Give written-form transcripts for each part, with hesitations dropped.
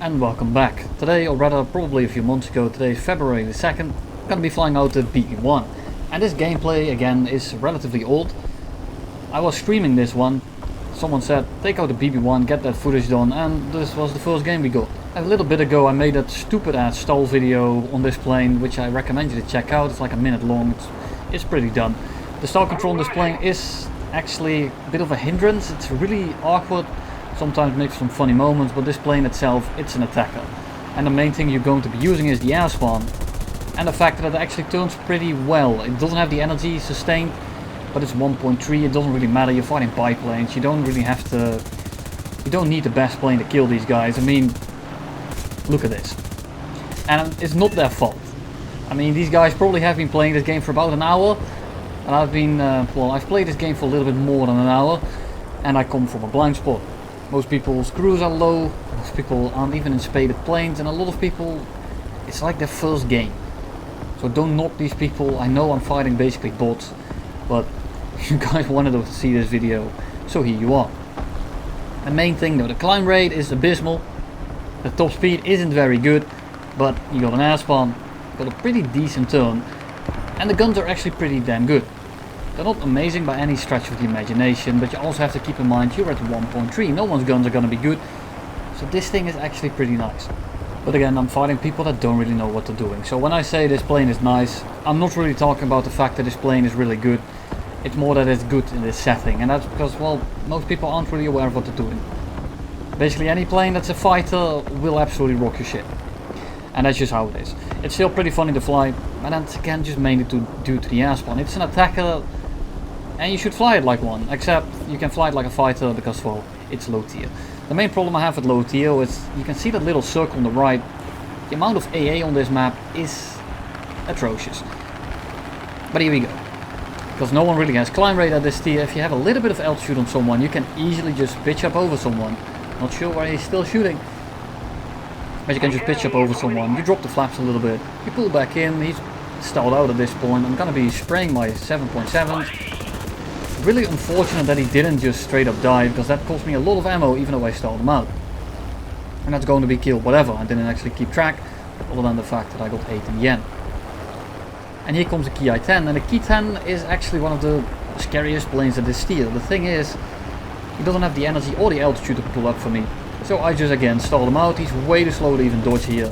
and welcome back. Today, or rather probably a few months ago, today is February the 2nd, I'm gonna be flying out the BB-1. And this gameplay again is relatively old. I was streaming this one, someone said take out the BB-1, get that footage done, and this was the first game we got. A little bit ago I made that stupid ass stall video on this plane, which I recommend you to check out. It's like a minute long, it's pretty dumb. The stall control on this plane is actually a bit of a hindrance, it's really awkward. Sometimes makes some funny moments, but this plane itself, it's an attacker. And the main thing you're going to be using is the airspan. And the fact that it actually turns pretty well. It doesn't have the energy sustained, but it's 1.3, it doesn't really matter. You're fighting biplanes, you don't really have to... You don't need the best plane to kill these guys. I mean, look at this. And it's not their fault. I mean, these guys probably have been playing this game for about an hour. And I've been, well, I've played this game for a little bit more than an hour. And I come from a blind spot. Most people's crews are low, most people aren't even in spaded planes, and a lot of people, it's like their first game. So don't knock these people. I know I'm fighting basically bots, but you guys wanted to see this video, so here you are. The main thing though, the climb rate is abysmal, the top speed isn't very good, but you got an airspan, got a pretty decent turn, and the guns are actually pretty damn good. They're not amazing by any stretch of the imagination, but you also have to keep in mind you're at 1.3, no one's guns are gonna be good, so this thing is actually pretty nice. But again, I'm fighting people that don't really know what they're doing, so when I say this plane is nice, I'm not really talking about the fact that this plane is really good, it's more that it's good in this setting, and that's because, well, most people aren't really aware of what they're doing. Basically any plane that's a fighter will absolutely rock your shit. And that's just how it is. It's still pretty funny to fly, and that's again just mainly due to the airspan. It's an attacker, and you should fly it like one, except you can fly it like a fighter because, well, it's low tier. The main problem I have with low tier is you can see that little circle on the right. The amount of AA on this map is atrocious. But here we go. Because no one really has climb rate at this tier. If you have a little bit of altitude on someone, you can easily just pitch up over someone. Not sure why he's still shooting. But you can just pitch up over someone. You drop the flaps a little bit. You pull back in. He's stalled out at this point. I'm gonna be spraying my 7.7. Really unfortunate that he didn't just straight up die, because that cost me a lot of ammo even though I stalled him out. And that's going to be killed, whatever. I didn't actually keep track, other than the fact that I got 8 in the end. And here comes the Ki 10, and the Ki 10 is actually one of the scariest planes at this tier. The thing is, he doesn't have the energy or the altitude to pull up for me. So I just again stalled him out. He's way too slow to even dodge here.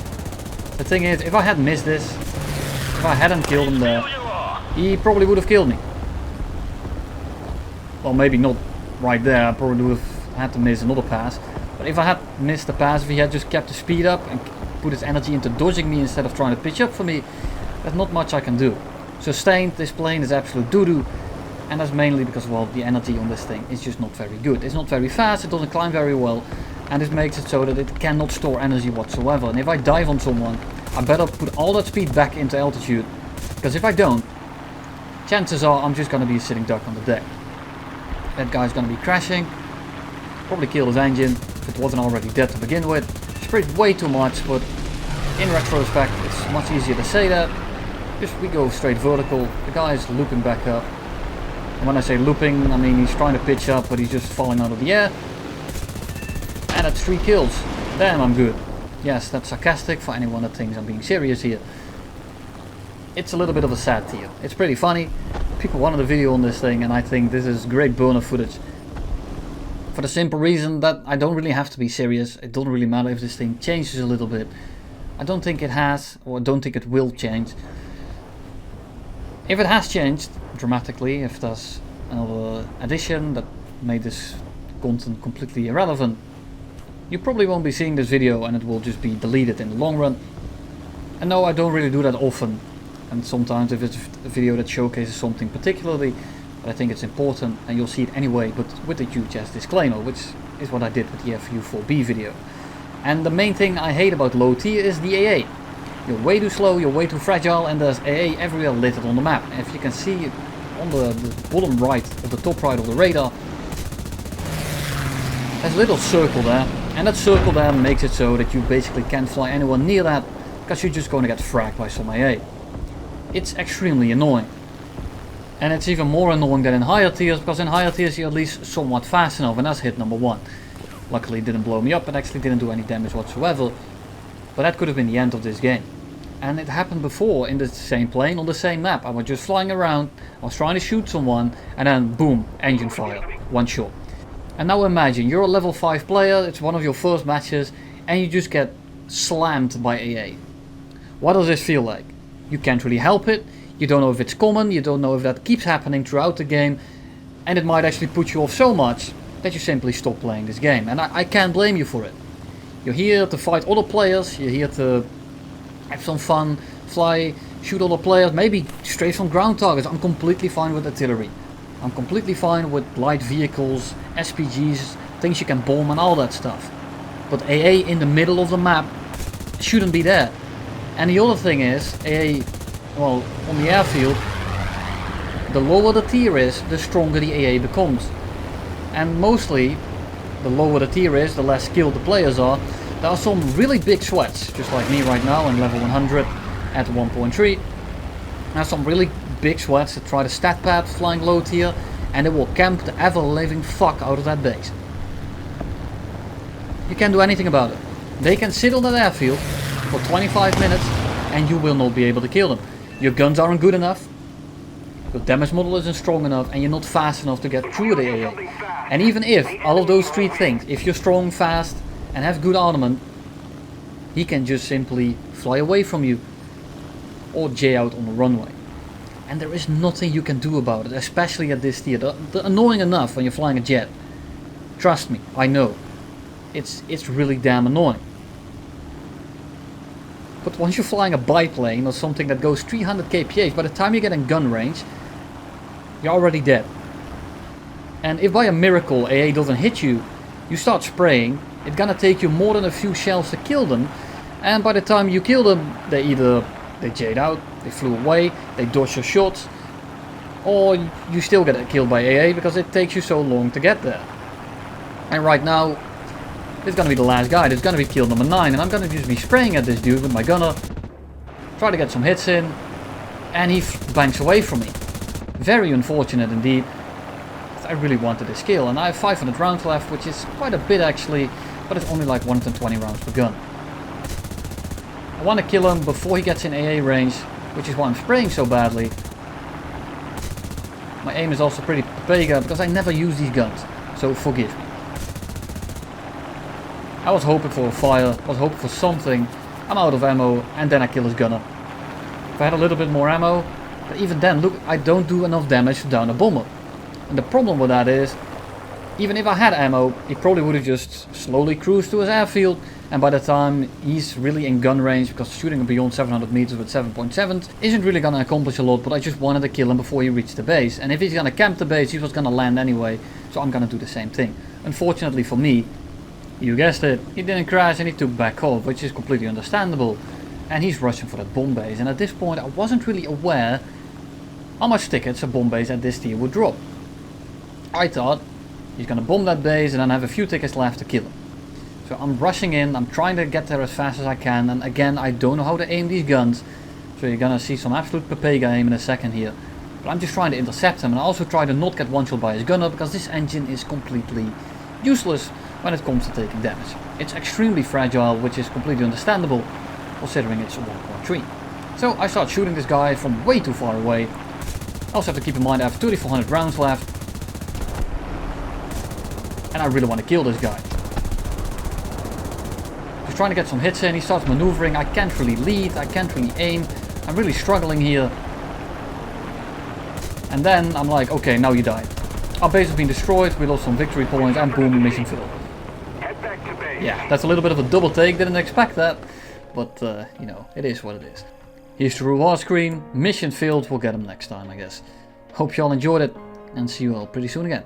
The thing is, if I had missed this, if I hadn't killed him there, he probably would have killed me. Well, maybe not right there, I probably would have had to miss another pass. But if I had missed the pass, if he had just kept the speed up and put his energy into dodging me instead of trying to pitch up for me, there's not much I can do. Sustained, this plane is absolute doo-doo. And that's mainly because, well, the energy on this thing is just not very good. It's not very fast, it doesn't climb very well. And this makes it so that it cannot store energy whatsoever. And if I dive on someone, I better put all that speed back into altitude. Because if I don't, chances are I'm just going to be a sitting duck on the deck. That guy's going to be crashing, probably kill his engine if it wasn't already dead to begin with. Sprayed way too much, but in retrospect it's much easier to say that. Just we go straight vertical, the guy's looping back up. And when I say looping, I mean he's trying to pitch up, but he's just falling out of the air. And that's 3 kills. Damn, I'm good. Yes, that's sarcastic for anyone that thinks I'm being serious here. It's a little bit of a sad tier. It's pretty funny. People wanted a video on this thing, and I think this is great burner footage. For the simple reason that I don't really have to be serious. It doesn't really matter if this thing changes a little bit. I don't think it has, or I don't think it will change. If it has changed dramatically, if there's another addition that made this content completely irrelevant, you probably won't be seeing this video and it will just be deleted in the long run. And no, I don't really do that often. And sometimes if it's a video that showcases something particularly, but I think it's important, and you'll see it anyway, but with a huge ass disclaimer, which is what I did with the FU4B video. And the main thing I hate about low tier is the AA. You're way too slow, you're way too fragile, and there's AA everywhere littered on the map. And if you can see on the bottom right, of the top right of the radar, there's a little circle there, and that circle there makes it so that you basically can't fly anywhere near that, because you're just going to get fragged by some AA. It's extremely annoying. And it's even more annoying than in higher tiers, because in higher tiers you're at least somewhat fast enough, and that's hit number 1. Luckily it didn't blow me up and actually didn't do any damage whatsoever. But that could have been the end of this game. And it happened before in the same plane on the same map. I was just flying around, I was trying to shoot someone, and then boom, engine fire, one shot. And now imagine, you're a level 5 player, it's one of your first matches, and you just get slammed by AA. What does this feel like? You can't really help it, you don't know if it's common, you don't know if that keeps happening throughout the game, and it might actually put you off so much that you simply stop playing this game. And I can't blame you for it. You're here to fight other players, you're here to have some fun, fly, shoot other players, maybe stray some ground targets. I'm completely fine with artillery. I'm completely fine with light vehicles, SPGs, things you can bomb and all that stuff. But AA in the middle of the map shouldn't be there. And the other thing is, AA, well, on the airfield, the lower the tier is, the stronger the AA becomes. And mostly, the lower the tier is, the less skilled the players are. There are some really big sweats, just like me right now in level 100 at 1.3. There are some really big sweats that try to stat pad flying low tier, and they will camp the ever living fuck out of that base. You can't do anything about it. They can sit on that airfield for 25 minutes and you will not be able to kill them. Your guns aren't good enough, your damage model isn't strong enough, and you're not fast enough to get through the AA. And even if all of those three things, if you're strong, fast and have good armament, he can just simply fly away from you or J out on the runway. And there is nothing you can do about it, especially at this tier. They're annoying enough when you're flying a jet. Trust me, I know. It's really damn annoying. But once you're flying a biplane or something that goes 300 kph, by the time you get in gun range, you're already dead. And if by a miracle AA doesn't hit you, you start spraying, it's gonna take you more than a few shells to kill them. And by the time you kill them, they J'd out, they flew away, they dodged your shots, or you still get killed by AA because it takes you so long to get there. And right now, this is gonna be the last guy, this is gonna be kill number 9, and I'm gonna just be spraying at this dude with my gunner, try to get some hits in, and he banks away from me. Very unfortunate indeed. I really wanted this kill, and I have 500 rounds left, which is quite a bit actually, but it's only like 120 rounds per gun. I want to kill him before he gets in AA range, which is why I'm spraying so badly. My aim is also pretty Pega because I never use these guns, so forgive me. I was hoping for a fire, I was hoping for something. I'm out of ammo, and then I kill his gunner. If I had a little bit more ammo, but even then, look, I don't do enough damage to down a bomber. And the problem with that is, even if I had ammo, he probably would have just slowly cruised to his airfield, and by the time he's really in gun range, because shooting beyond 700 meters with 7.7 isn't really gonna accomplish a lot, but I just wanted to kill him before he reached the base. And if he's gonna camp the base, he was gonna land anyway, so I'm gonna do the same thing. Unfortunately for me, you guessed it, he didn't crash and he took back off, which is completely understandable. And he's rushing for that bomb base, and at this point I wasn't really aware how much tickets a bomb base at this tier would drop. I thought he's gonna bomb that base and then have a few tickets left to kill him. So I'm rushing in, I'm trying to get there as fast as I can, and again I don't know how to aim these guns, so you're gonna see some absolute Pepega aim in a second here. But I'm just trying to intercept him, and I also try to not get one shot by his gunner, because this engine is completely useless when it comes to taking damage. It's extremely fragile, which is completely understandable considering it's a 1.3. So I start shooting this guy from way too far away. I also have to keep in mind I have 3400 rounds left. And I really want to kill this guy. Just trying to get some hits in, he starts maneuvering, I can't really lead, I can't really aim. I'm really struggling here. And then I'm like, okay, now you die. Our base has been destroyed, we lost some victory points, and boom, mission failed. Yeah, that's a little bit of a double take, didn't expect that. But, you know, it is what it is. Here's the reward screen, mission failed, we'll get him next time I guess. Hope you all enjoyed it, and see you all pretty soon again.